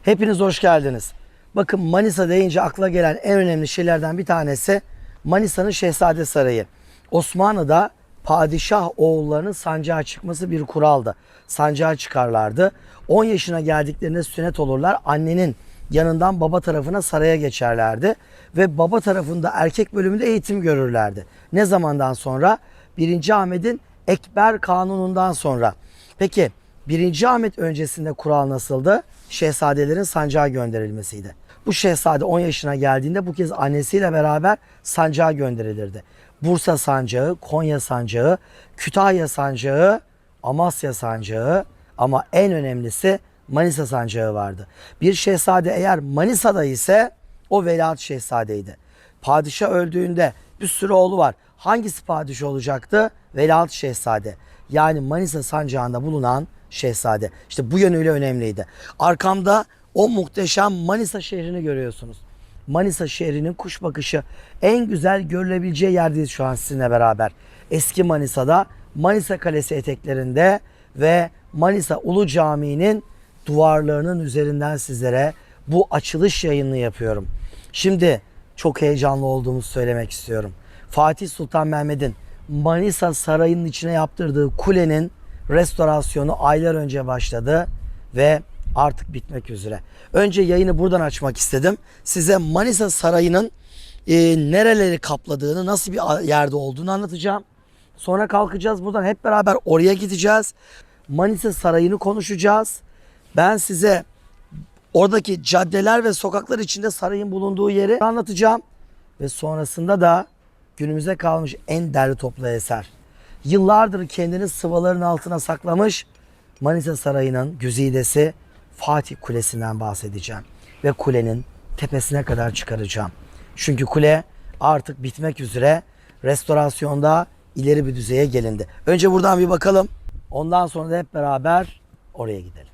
Hepiniz hoş geldiniz. Bakın Manisa deyince akla gelen en önemli şeylerden bir tanesi Manisa'nın Şehzade Sarayı. Osmanlı'da padişah oğullarının sancağa çıkması bir kuraldı. Sancağa çıkarlardı. 10 yaşına geldiklerinde sünnet olurlar. Annenin yanından baba tarafına saraya geçerlerdi. Ve baba tarafında erkek bölümünde eğitim görürlerdi. Ne zamandan sonra? 1. Ahmet'in Ekber Kanunu'ndan sonra. Peki 1. Ahmet öncesinde kural nasıldı? Şehzadelerin sancağa gönderilmesiydi. Bu şehzade 10 yaşına geldiğinde bu kez annesiyle beraber sancağa gönderilirdi. Bursa sancağı, Konya sancağı, Kütahya sancağı, Amasya sancağı ama en önemlisi Manisa sancağı vardı. Bir şehzade eğer Manisa'da ise o veliaht şehzadeydi. Padişah öldüğünde bir sürü oğlu var. Hangisi padişah olacaktı? Veliaht şehzade. Yani Manisa sancağında bulunan şehzade. İşte bu yönüyle önemliydi. Arkamda o muhteşem Manisa şehrini görüyorsunuz. Manisa şehrinin kuş bakışı en güzel görülebileceği yerdeyiz şu an sizinle beraber. Eski Manisa'da, Manisa Kalesi eteklerinde ve Manisa Ulu Camii'nin duvarlarının üzerinden sizlere bu açılış yayınını yapıyorum. Şimdi çok heyecanlı olduğumuzu söylemek istiyorum. Fatih Sultan Mehmet'in Manisa Sarayı'nın içine yaptırdığı kulenin restorasyonu aylar önce başladı ve artık bitmek üzere. Önce yayını buradan açmak istedim. Size Manisa Sarayı'nın nereleri kapladığını, nasıl bir yerde olduğunu anlatacağım. Sonra kalkacağız buradan hep beraber oraya gideceğiz. Manisa Sarayı'nı konuşacağız. Ben size oradaki caddeler ve sokaklar içinde sarayın bulunduğu yeri anlatacağım. Ve sonrasında da günümüze kalmış en derli toplu eser. Yıllardır kendini sıvaların altına saklamış Manisa Sarayı'nın güzidesi Fatih Kulesi'nden bahsedeceğim. Ve kulenin tepesine kadar çıkaracağım. Çünkü kule artık bitmek üzere, restorasyonda ileri bir düzeye gelindi. Önce buradan bir bakalım. Ondan sonra da hep beraber oraya gidelim.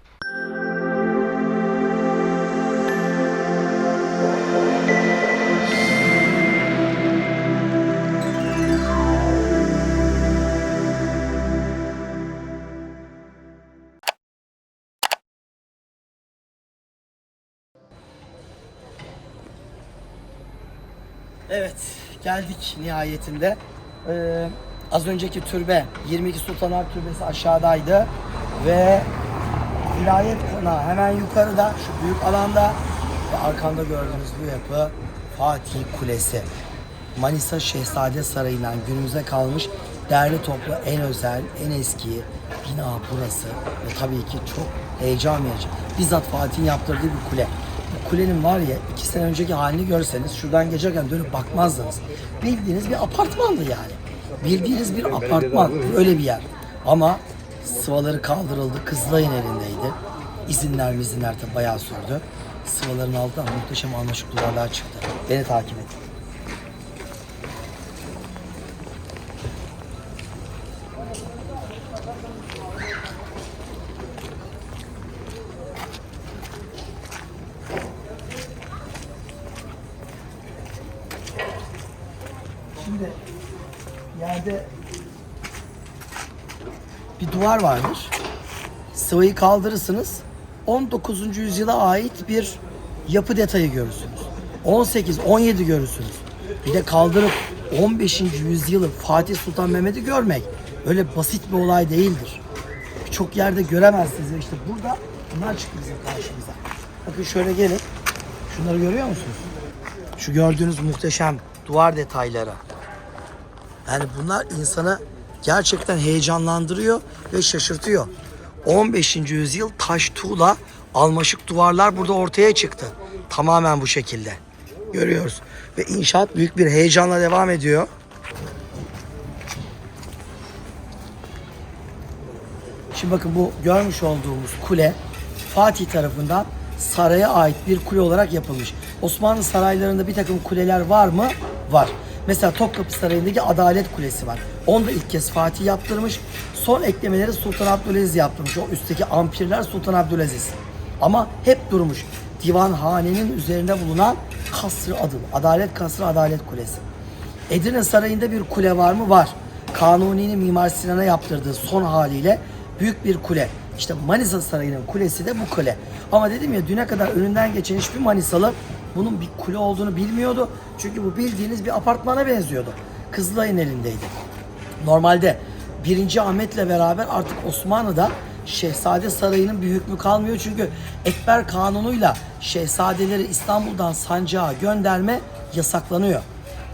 Evet, geldik nihayetinde. Az önceki türbe 22 Sultanlar Türbesi aşağıdaydı ve vilayet konağı hemen yukarıda şu büyük alanda ve arkamda gördüğünüz bu yapı Fatih Kulesi. Manisa Şehzade Sarayı'ndan günümüze kalmış değerli toplu en özel, en eski bina burası ve tabii ki çok heyecan verici. Bizzat Fatih'in yaptırdığı bir kule. Bu kulenin var ya 2 sene önceki halini görseniz şuradan geçerken dönüp bakmazdınız. Bildiğiniz bir apartmandı yani. Bildiğiniz bir apartman, öyle bir yer. Ama sıvaları kaldırıldı, Kızılay'ın elindeydi. İzinler tabi bayağı sürdü. Sıvaların altından muhteşem almaşık duvarlar çıktı. Beni takip edin. Şimdi yerde bir duvar vardır. Sıvayı kaldırırsınız. 19. yüzyıla ait bir yapı detayı görürsünüz. 18, 17 görürsünüz. Bir de kaldırıp 15. yüzyılı Fatih Sultan Mehmet'i görmek öyle basit bir olay değildir. Birçok yerde göremezsiniz. İşte burada bunlar çıktı bizim karşımıza. Bakın şöyle gelin. Şunları görüyor musunuz? Şu gördüğünüz muhteşem duvar detayları. Yani bunlar insanı gerçekten heyecanlandırıyor ve şaşırtıyor. 15. yüzyıl taş tuğla almaşık duvarlar burada ortaya çıktı. Tamamen bu şekilde. Görüyoruz. Ve inşaat büyük bir heyecanla devam ediyor. Şimdi bakın bu görmüş olduğumuz kule Fatih tarafından saraya ait bir kule olarak yapılmış. Osmanlı saraylarında bir takım kuleler var mı? Var. Mesela Topkapı Sarayı'ndaki Adalet Kulesi var. Onu da ilk kez Fatih yaptırmış. Son eklemeleri Sultan Abdülaziz yaptırmış. O üstteki ampirler Sultan Abdülaziz. Ama hep durmuş. Divanhanenin üzerinde bulunan kasrı adı. Adalet Kasrı, Adalet Kulesi. Edirne Sarayı'nda bir kule var mı? Var. Kanuni'nin Mimar Sinan'a yaptırdığı son haliyle büyük bir kule. İşte Manisa Sarayı'nın kulesi de bu kule. Ama dedim ya düne kadar önünden geçen hiçbir Manisalı bunun bir kule olduğunu bilmiyordu. Çünkü bu bildiğiniz bir apartmana benziyordu. Kızılay'ın elindeydi. Normalde 1. Ahmet'le beraber artık Osmanlı'da Şehzade Sarayı'nın bir hükmü kalmıyor. Çünkü Ekber Kanunu'yla şehzadeleri İstanbul'dan sancağa gönderme yasaklanıyor.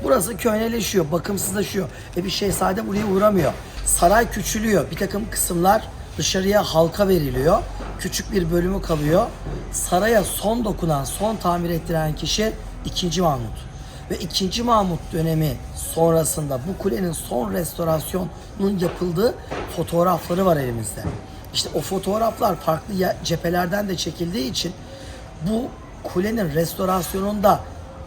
Burası köhneleşiyor, bakımsızlaşıyor. Bir şehzade buraya uğramıyor. Saray küçülüyor. Bir takım kısımlar dışarıya halka veriliyor. Küçük bir bölümü kalıyor. Saraya son dokunan, son tamir ettiren kişi 2. Mahmut. Ve 2. Mahmut dönemi sonrasında bu kulenin son restorasyonunun yapıldığı fotoğrafları var elimizde. İşte o fotoğraflar farklı cephelerden de çekildiği için bu kulenin restorasyonunda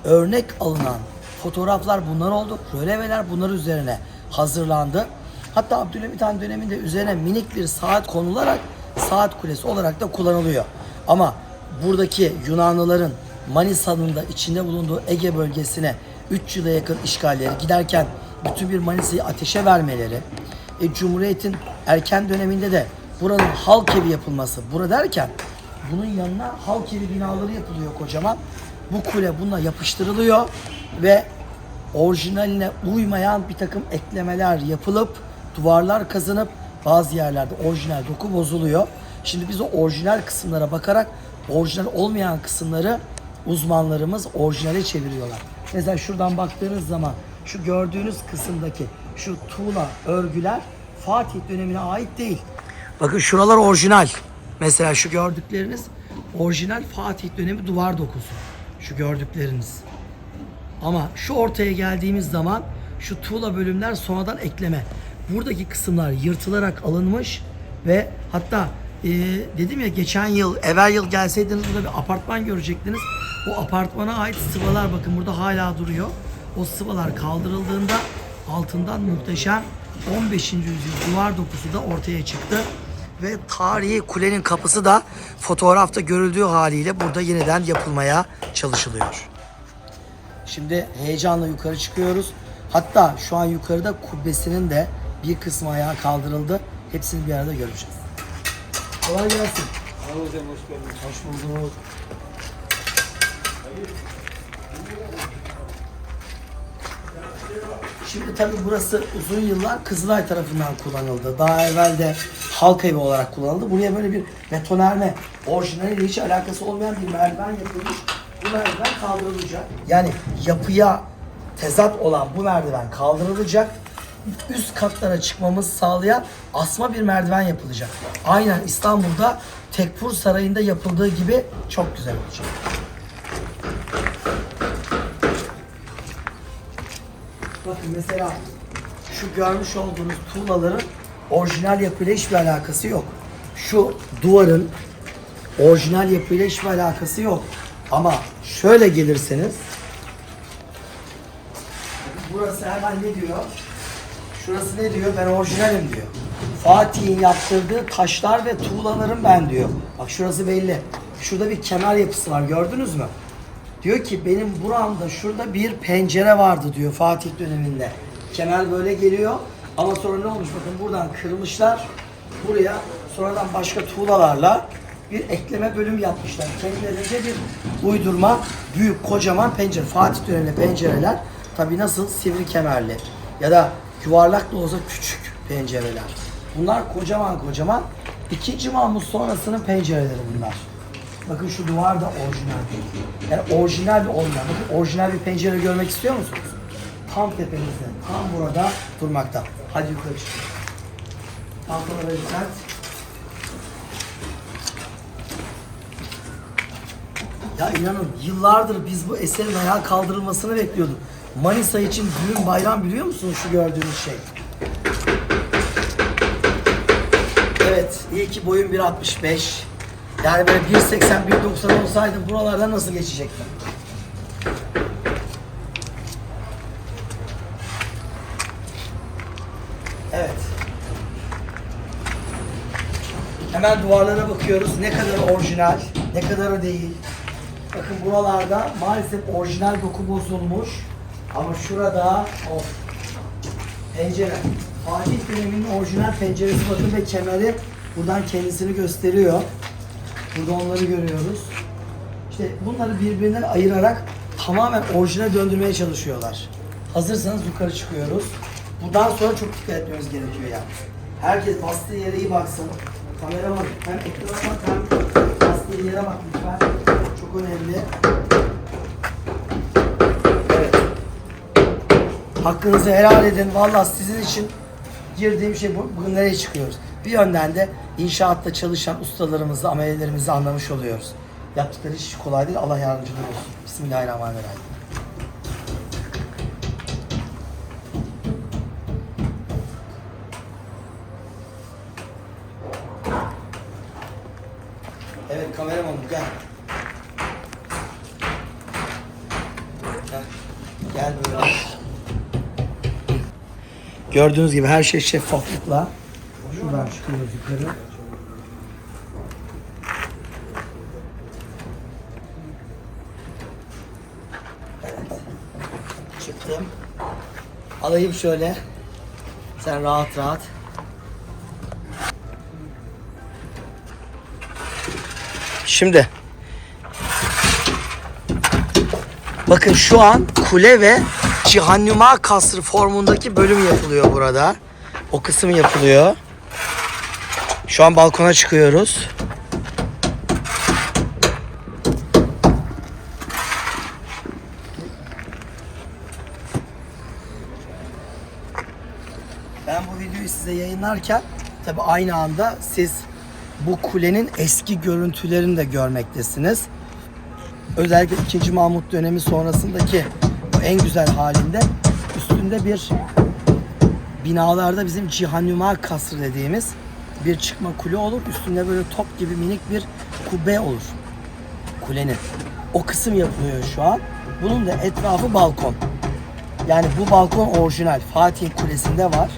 örnek alınan fotoğraflar bunlar oldu. Röleveler bunlar üzerine hazırlandı. Hatta Abdülhamit Han döneminde üzerine minik bir saat konularak saat kulesi olarak da kullanılıyor. Ama buradaki Yunanlıların Manisa'nın da içinde bulunduğu Ege bölgesine 3 yıla yakın işgalleri giderken bütün bir Manisa'yı ateşe vermeleri, Cumhuriyet'in erken döneminde de buranın halk evi yapılması, burada derken bunun yanına halk evi binaları yapılıyor kocaman. Bu kule bununla yapıştırılıyor ve orijinaline uymayan bir takım eklemeler yapılıp duvarlar kazınıp bazı yerlerde orijinal doku bozuluyor. Şimdi biz o orijinal kısımlara bakarak orijinal olmayan kısımları uzmanlarımız orijinale çeviriyorlar. Mesela şuradan baktığınız zaman şu gördüğünüz kısımdaki şu tuğla örgüler Fatih dönemine ait değil. Bakın şuralar orijinal. Mesela şu gördükleriniz orijinal Fatih dönemi duvar dokusu. Şu gördükleriniz. Ama şu ortaya geldiğimiz zaman şu tuğla bölümler sonradan ekleme. Buradaki kısımlar yırtılarak alınmış ve hatta dedim ya geçen yıl, evvel yıl gelseydiniz burada bir apartman görecektiniz. O apartmana ait sıvalar bakın burada hala duruyor. O sıvalar kaldırıldığında altından muhteşem 15. yüzyıl duvar dokusu da ortaya çıktı. Ve tarihi kulenin kapısı da fotoğrafta görüldüğü haliyle burada yeniden yapılmaya çalışılıyor. Şimdi heyecanla yukarı çıkıyoruz. Hatta şu an yukarıda kubbesinin de bir kısmı ayağa kaldırıldı. Hepsini bir arada göreceğiz. Kolay gelsin. Hocam hoş geldiniz. Hoş bulduk. Şimdi tabii burası uzun yıllar Kızılay tarafından kullanıldı. Daha evvel de halk evi olarak kullanıldı. Buraya böyle bir betonarme, orijinaliyle hiç alakası olmayan bir merdiven yapılmış. Bu merdiven kaldırılacak. Yani yapıya tezat olan bu merdiven kaldırılacak. Üst katlara çıkmamızı sağlayan asma bir merdiven yapılacak. Aynen İstanbul'da Tekfur Sarayı'nda yapıldığı gibi çok güzel olacak. Bakın mesela şu görmüş olduğunuz tuğlaların orijinal yapıyla hiçbir alakası yok. Şu duvarın orijinal yapıyla hiçbir alakası yok. Ama şöyle gelirseniz burası hemen ne diyor? Şurası ne diyor? Ben orijinalim diyor. Fatih'in yaptırdığı taşlar ve tuğlalarım ben diyor. Bak şurası belli. Şurada bir kemer yapısı var gördünüz mü? Diyor ki benim buramda şurada bir pencere vardı diyor Fatih döneminde. Kemer böyle geliyor ama sonra ne olmuş bakın buradan kırmışlar. Buraya sonradan başka tuğlalarla bir ekleme bölüm yapmışlar. Kendilerince bir uydurma büyük kocaman pencere. Fatih döneminde pencereler tabi nasıl sivri kemerli ya da yuvarlak da olsa küçük pencereler. Bunlar kocaman kocaman. 2. Mahmut sonrasının pencereleri bunlar. Bakın şu duvar da orijinal değil. Yani orijinal bir olmayan. Bakın orijinal bir pencere görmek istiyor musunuz? Tam tepenizde, tam burada durmakta. Hadi yukarı çıkın. Tahtalara yükselt. Ya inanın yıllardır biz bu eserin ayağa kaldırılmasını bekliyorduk. Manisa için düğün bayram biliyor musunuz şu gördüğünüz şey? Evet, iyi ki boyum 1.65. Yani böyle 1.80, 1.90 olsaydı buralardan nasıl geçecektim? Evet. Hemen duvarlara bakıyoruz. Ne kadar orijinal, ne kadar değil. Bakın buralarda maalesef orijinal doku bozulmuş. Ama şurada pencere. Fatih döneminin orijinal penceresi bakın ve kemeri Buradan kendisini gösteriyor. Burada onları görüyoruz. İşte bunları birbirinden ayırarak tamamen orijine döndürmeye çalışıyorlar. Hazırsanız yukarı çıkıyoruz. Bundan sonra çok dikkat etmemiz gerekiyor yani. Herkes bastığı yere iyi baksın. Kameraman hem ekrana bak hem bastığı yere bak lütfen. Çok önemli. Evet. Hakkınızı helal edin. Vallahi sizin için girdiğim şey bu. Bugün nereye çıkıyoruz? Bir yönden de inşaatta çalışan ustalarımızı, amelelerimizi anlamış oluyoruz. Yaptıkları iş kolay değil. Allah yardımcıları olsun. Bismillahirrahmanirrahim. Evet kameramanım gel. Gel böyle. Gördüğünüz gibi her şey şeffaflıkla. Şuradan çıkıyoruz yukarı. Evet. Çıktım. Alayım şöyle. Sen rahat rahat. Şimdi bakın şu an kule ve Cihannuma kasrı formundaki bölüm yapılıyor burada. O kısım yapılıyor. Şu an balkona çıkıyoruz. Ben bu videoyu size yayınlarken tabi aynı anda siz bu kulenin eski görüntülerini de görmektesiniz. Özellikle 2. Mahmut dönemi sonrasındaki bu en güzel halinde üstünde bir binalarda bizim Cihannuma kasrı dediğimiz bir çıkma kule olur. Üstünde böyle top gibi minik bir kubbe olur kulenin. O kısım yapılıyor şu an. Bunun da etrafı balkon. Yani bu balkon orijinal. Fatih Kulesi'nde var.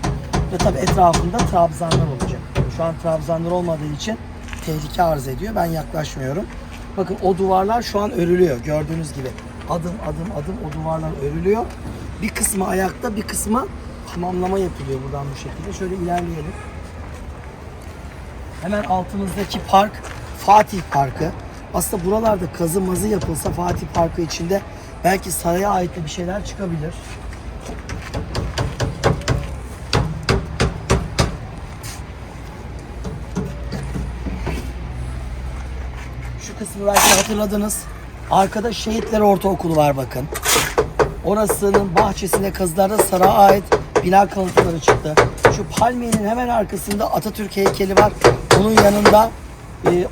Ve tabi etrafında trabzanlar olacak. Şu an trabzanlar olmadığı için tehlike arz ediyor. Ben yaklaşmıyorum. Bakın o duvarlar şu an örülüyor. Gördüğünüz gibi adım adım adım o duvarlar örülüyor. Bir kısmı ayakta, bir kısmı tamamlama yapılıyor buradan bu şekilde. Şöyle ilerleyelim. Hemen altımızdaki park Fatih Parkı. Aslında buralarda kazı mazı yapılsa Fatih Parkı içinde belki saraya ait de bir şeyler çıkabilir. Şu kısmı belki hatırladınız. Arkada Şehitler Ortaokulu var bakın. Orasının bahçesinde kazılarda saraya ait bina kalıntıları çıktı. Şu palmiyenin hemen arkasında Atatürk heykeli var. Onun yanında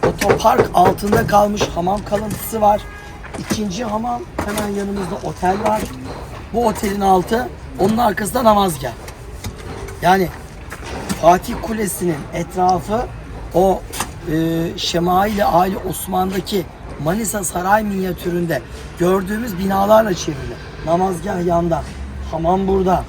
otopark altında kalmış hamam kalıntısı var. İkinci hamam hemen yanımızda otel var. Bu otelin altı, onun arkasında namazgah. Yani Fatih Kulesi'nin etrafı o Şemail-i Ali Osman'daki Manisa Saray minyatüründe gördüğümüz binalarla çevrili. Namazgah yanda, hamam burada,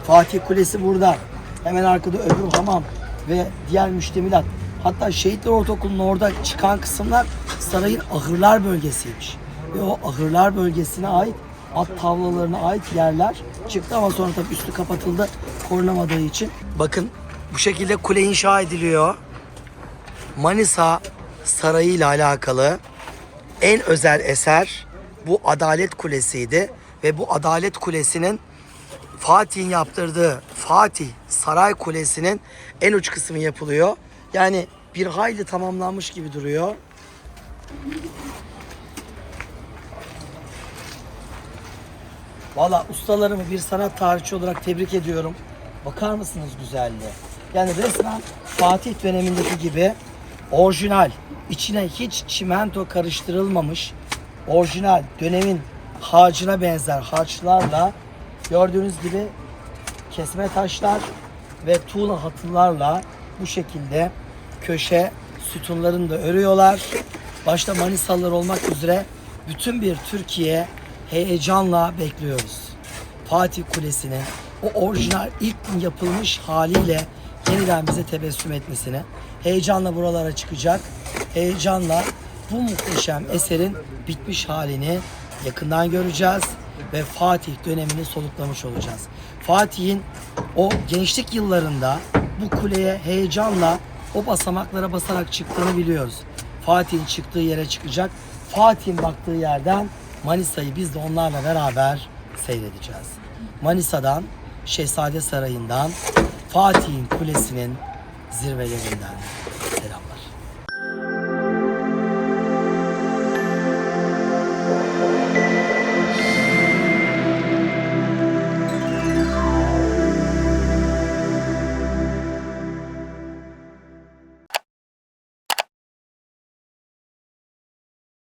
Fatih Kulesi burada, hemen arkada öbür hamam ve diğer müştemilat. Hatta Şehitler Ortaokulu'nun orada çıkan kısımlar sarayın ahırlar bölgesiymiş. Ve o ahırlar bölgesine ait, at tavlalarına ait yerler çıktı ama sonra tabii üstü kapatıldı korunamadığı için. Bakın bu şekilde kule inşa ediliyor. Manisa Sarayı ile alakalı en özel eser bu Adalet Kulesi'ydi. Ve bu Adalet Kulesi'nin Fatih'in yaptırdığı Fatih Saray Kulesi'nin en uç kısmı yapılıyor. Yani bir hayli tamamlanmış gibi duruyor. Valla ustalarımı bir sanat tarihçi olarak tebrik ediyorum. Bakar mısınız güzelliğe? Yani resmen Fatih dönemindeki gibi orijinal, içine hiç çimento karıştırılmamış, orijinal dönemin harcına benzer harçlarla gördüğünüz gibi kesme taşlar ve tuğla hatılarla bu şekilde köşe sütunlarını da örüyorlar. Başta Manisalılar olmak üzere bütün bir Türkiye heyecanla bekliyoruz. Fatih Kulesi'nin o orijinal ilk yapılmış haliyle yeniden bize tebessüm etmesini, heyecanla buralara çıkacak, heyecanla bu muhteşem eserin bitmiş halini yakından göreceğiz ve Fatih dönemini soluklamış olacağız. Fatih'in o gençlik yıllarında bu kuleye heyecanla o basamaklara basarak çıktığını biliyoruz. Fatih'in çıktığı yere çıkacak. Fatih'in baktığı yerden Manisa'yı biz de onlarla beraber seyredeceğiz. Manisa'dan, Şehzade Sarayı'ndan, Fatih'in Kulesi'nin zirvelerinden selamlar.